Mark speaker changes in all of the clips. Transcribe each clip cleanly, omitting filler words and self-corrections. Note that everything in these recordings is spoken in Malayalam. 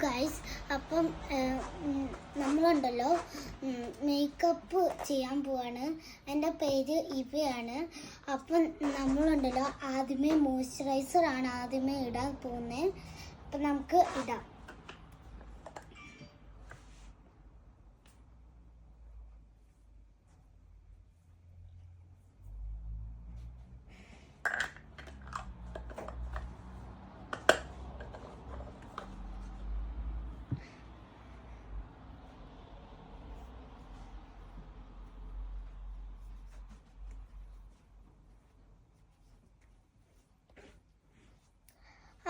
Speaker 1: ഗൈസ്, അപ്പം നമ്മളുണ്ടല്ലോ മേക്കപ്പ് ചെയ്യാൻ പോവാണ്. എൻ്റെ പേര് ഇവയാണ്. അപ്പം നമ്മളുണ്ടല്ലോ ആദ്യമേ മോയ്സ്ചറൈസറാണ് ആദ്യമേ ഇടാൻ പോകുന്നത്. അപ്പം നമുക്ക് ഇടാം.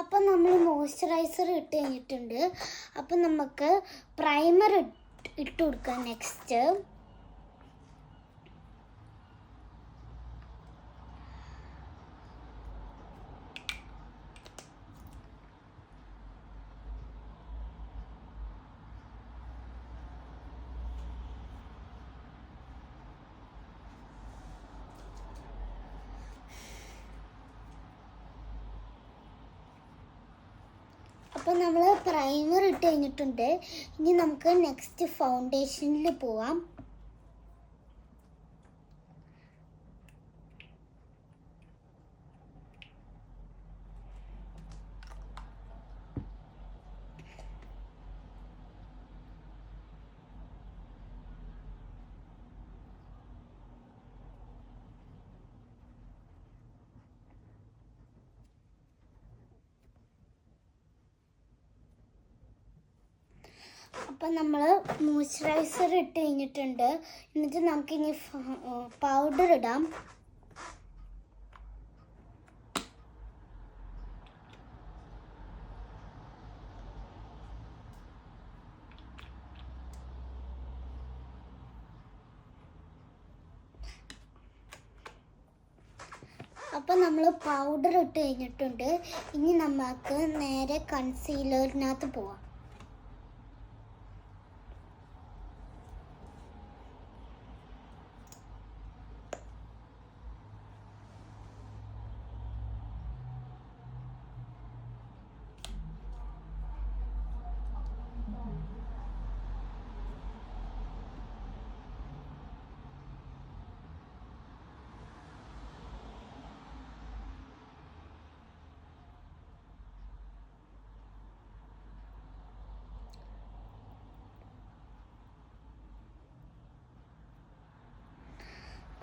Speaker 1: അപ്പം നമ്മൾ മോയ്സ്ചറൈസർ ഇട്ട് കഴിഞ്ഞിട്ടുണ്ട്. അപ്പം നമുക്ക് പ്രൈമർ ഇട്ട് കൊടുക്കാം. നെക്സ്റ്റ് അപ്പം നമ്മൾ പ്രൈമർ ഇട്ട് കഴിഞ്ഞിട്ടുണ്ട്. ഇനി നമുക്ക് നെക്സ്റ്റ് ഫൗണ്ടേഷനിൽ പോവാം. അപ്പം നമ്മൾ മോയ്സ്ചറൈസർ ഇട്ട് കഴിഞ്ഞിട്ടുണ്ട്. എന്നിട്ട് നമുക്കിനി പൗഡർ ഇടാം. അപ്പം നമ്മൾ പൗഡർ ഇട്ട് കഴിഞ്ഞിട്ടുണ്ട്. ഇനി നമുക്ക് നേരെ കൺസീലറിനകത്ത് പോവാം.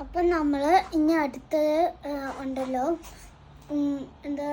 Speaker 1: അപ്പം നമ്മൾ ഇനി അടുത്തത് ഉണ്ടല്ലോ എന്താ